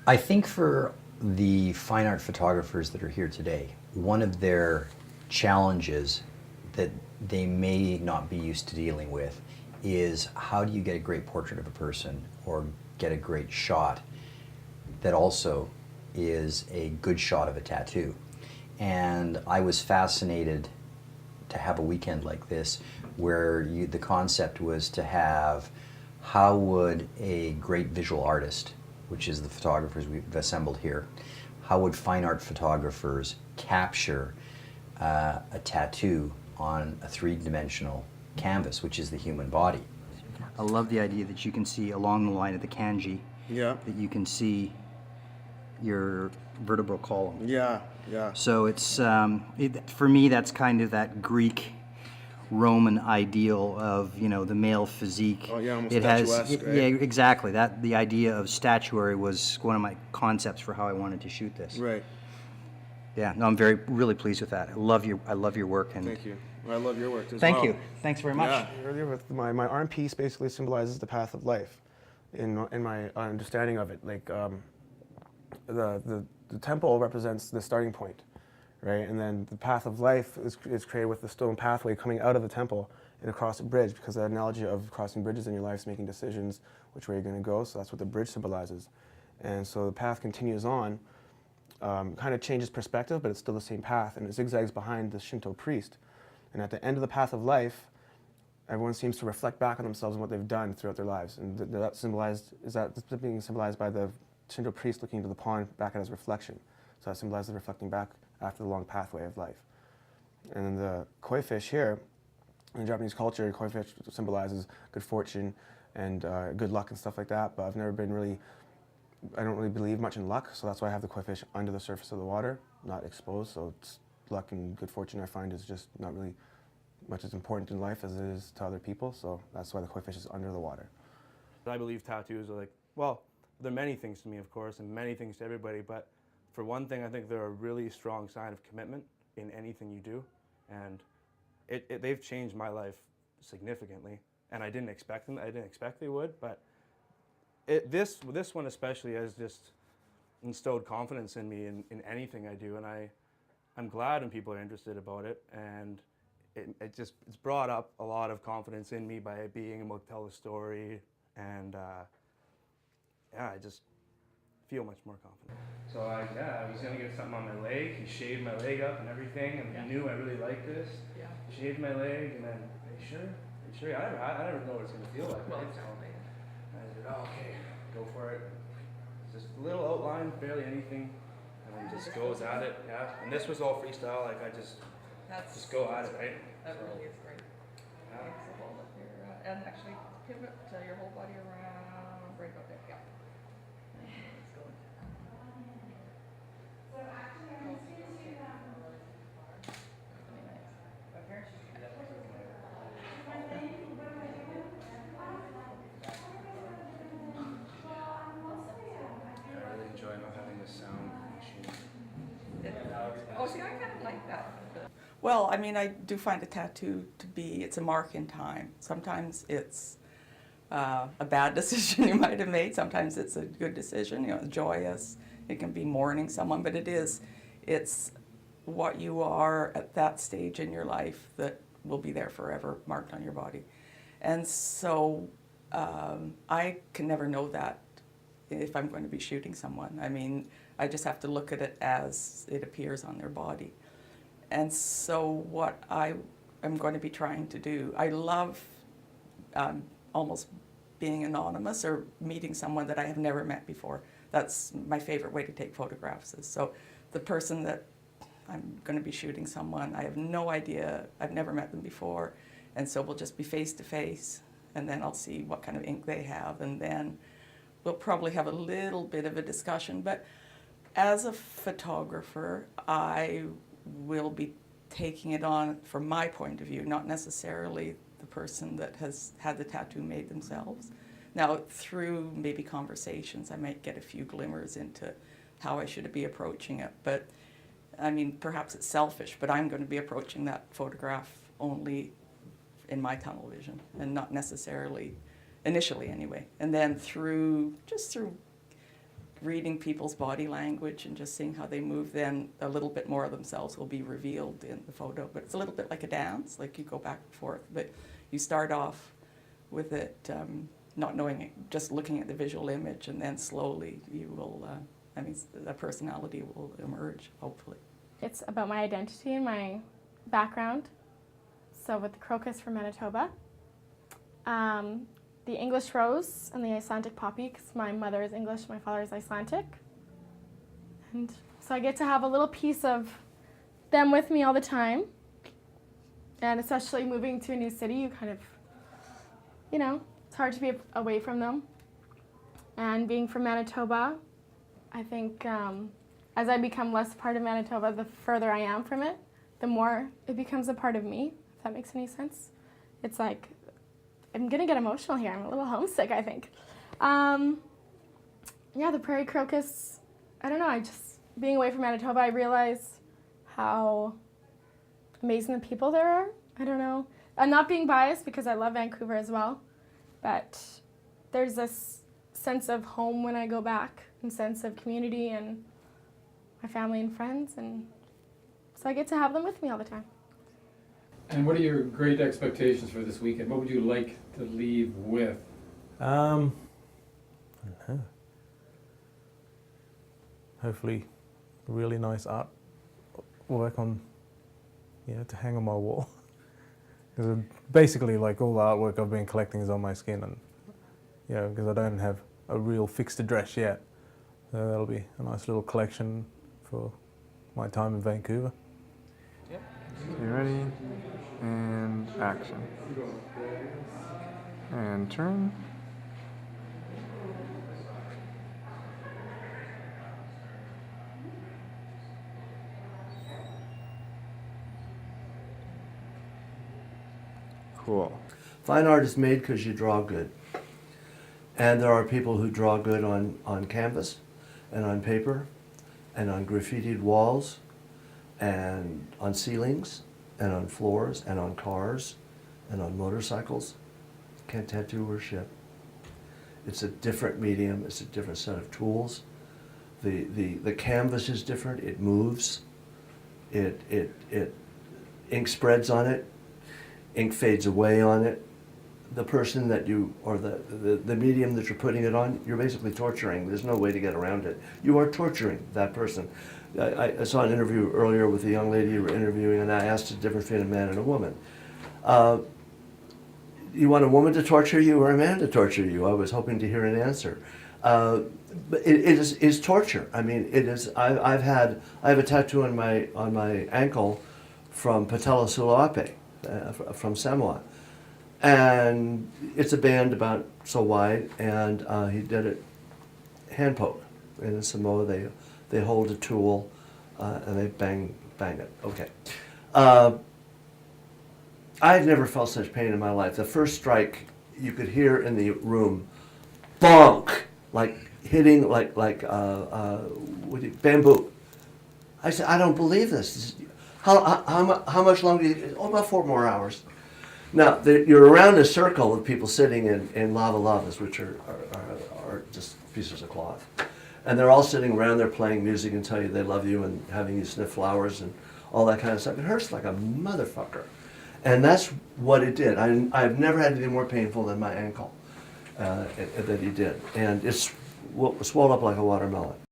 I think for the fine art photographers that are here today, one of their challenges that they may not be used to dealing with is how do you get a great portrait of a person or get a great shot that also is a good shot of a tattoo. And I was fascinated to have a weekend like this where the concept was to have how would a great visual artist, which is the photographers we've assembled here, how would fine art photographers capture a tattoo on a three-dimensional canvas, which is the human body. I love the idea that you can see along the line of the kanji, Yeah. that you can see your vertebral column. Yeah. Yeah. So it's, for me, that's kind of that Greek Roman ideal of, you know, the male physique. Oh, yeah, almost statuesque, right? Yeah, exactly. That the idea of statuary was one of my concepts for how I wanted to shoot this. Right. Yeah, no, I'm really pleased with that. I love your work. And Thank you. Well, I love your work as well. thank you. Thanks very much. Yeah. Earlier with my arm piece basically symbolizes the path of life in my understanding of it. Like the temple represents the starting point, right? And then the path of life is created with the stone pathway coming out of the temple and across a bridge, because the analogy of crossing bridges in your life is making decisions which way you're going to go. So that's what the bridge symbolizes. And so the path continues on, kind of changes perspective, but it's still the same path, and it zigzags behind the Shinto priest. And at the end of the path of life, everyone seems to reflect back on themselves and what they've done throughout their lives. And that's being symbolized by the Shinto priest looking into the pond back at his reflection. So that symbolizes reflecting back after the long pathway of life. And then the koi fish here, in Japanese culture, koi fish symbolizes good fortune and good luck and stuff like that. But I don't really believe much in luck, so that's why I have the koi fish under the surface of the water, not exposed. So it's luck and good fortune, I find, is just not really much as important in life as it is to other people. So that's why the koi fish is under the water. I believe tattoos are they're many things to me, of course, and many things to everybody, but for one thing, I think they're a really strong sign of commitment in anything you do, and they've changed my life significantly, and I didn't expect they would, but this one especially has just instilled confidence in me in anything I do, and I'm glad when people are interested about it, and it's brought up a lot of confidence in me by being able to tell a story, and yeah, I just feel much more confident. So I was gonna get something on my leg. He shaved my leg up and everything, and he knew I really liked this. Yeah. He shaved my leg, and then, are you sure? Are you sure? I never know what it's gonna feel like. Well, right? Exactly. And I said, oh, okay, go for it. Just a little outline, barely anything, and then just goes at it. Yeah. And this was all freestyle. Like I just go at it, right? That really is great. Yeah. So hold up your and actually pivot your whole body around right about there. Yeah. Let's go. I really enjoy not having this sound machine. Oh, see, I kind of like that. Well, I mean, I do find a tattoo to be, it's a mark in time. Sometimes it's a bad decision you might have made. Sometimes it's a good decision, you know, joyous. It can be mourning someone, but it's what you are at that stage in your life that will be there forever, marked on your body. And so I can never know that if I'm going to be shooting someone. I mean, I just have to look at it as it appears on their body. And so what I am going to be trying to do, I love almost being anonymous or meeting someone that I have never met before. That's my favorite way to take photographs. So the person that I'm going to be shooting someone, I have no idea, I've never met them before, and so we'll just be face to face, and then I'll see what kind of ink they have, and then we'll probably have a little bit of a discussion. But as a photographer, I will be taking it on from my point of view, not necessarily the person that has had the tattoo made themselves. Now, through maybe conversations, I might get a few glimmers into how I should be approaching it. But, I mean, perhaps it's selfish, but I'm going to be approaching that photograph only in my tunnel vision and not necessarily, initially anyway. And then through reading people's body language and just seeing how they move, then a little bit more of themselves will be revealed in the photo. But it's a little bit like a dance, like you go back and forth. But you start off with it not knowing it, just looking at the visual image, and then slowly you will, the personality will emerge, hopefully. It's about my identity and my background. So with the crocus from Manitoba, the English rose and the Icelandic poppy, because my mother is English, my father is Icelandic. And so I get to have a little piece of them with me all the time. And especially moving to a new city, you kind of, it's hard to be away from them. And being from Manitoba, I think as I become less part of Manitoba, the further I am from it, the more it becomes a part of me, if that makes any sense. It's like, I'm gonna get emotional here. I'm a little homesick, I think. The prairie crocus, I don't know, being away from Manitoba, I realize how amazing the people there are. I don't know. I'm not being biased because I love Vancouver as well, but there's this sense of home when I go back, and sense of community and my family and friends, and so I get to have them with me all the time. And what are your great expectations for this weekend? What would you like to leave with? I don't know. Hopefully, really nice art work on, to hang on my wall. Because basically, like all the artwork I've been collecting is on my skin, and because I don't have a real fixed address yet, so that'll be a nice little collection for my time in Vancouver. Okay, ready? And action. And turn. Cool. Fine art is made because you draw good. And there are people who draw good on canvas and on paper and on graffitied walls and on ceilings and on floors and on cars and on motorcycles. Can't tattoo or shit. It's a different medium, it's a different set of tools. The canvas is different, it moves, ink spreads on it, ink fades away on it. The person that you, or the medium that you're putting it on, you're basically torturing. There's no way to get around it. You are torturing that person. I saw an interview earlier with a young lady you were interviewing, and I asked the difference between a man and a woman. You want a woman to torture you or a man to torture you? I was hoping to hear an answer. But it is torture. I mean, it is. I have a tattoo on my ankle from Patella Sulape, from Samoa. And it's a band about so wide, and he did it hand poke. And in Samoa, they hold a tool and they bang it. Okay. I've never felt such pain in my life. The first strike, you could hear in the room, bonk, like hitting like bamboo. I said, I don't believe this. How much longer? Oh, about 4 more hours. Now, you're around a circle of people sitting in lavas, which are just pieces of cloth. And they're all sitting around there playing music and tell you they love you and having you sniff flowers and all that kind of stuff. It hurts like a motherfucker. And that's what it did. I've never had anything more painful than my ankle that he did. And it's swelled up like a watermelon.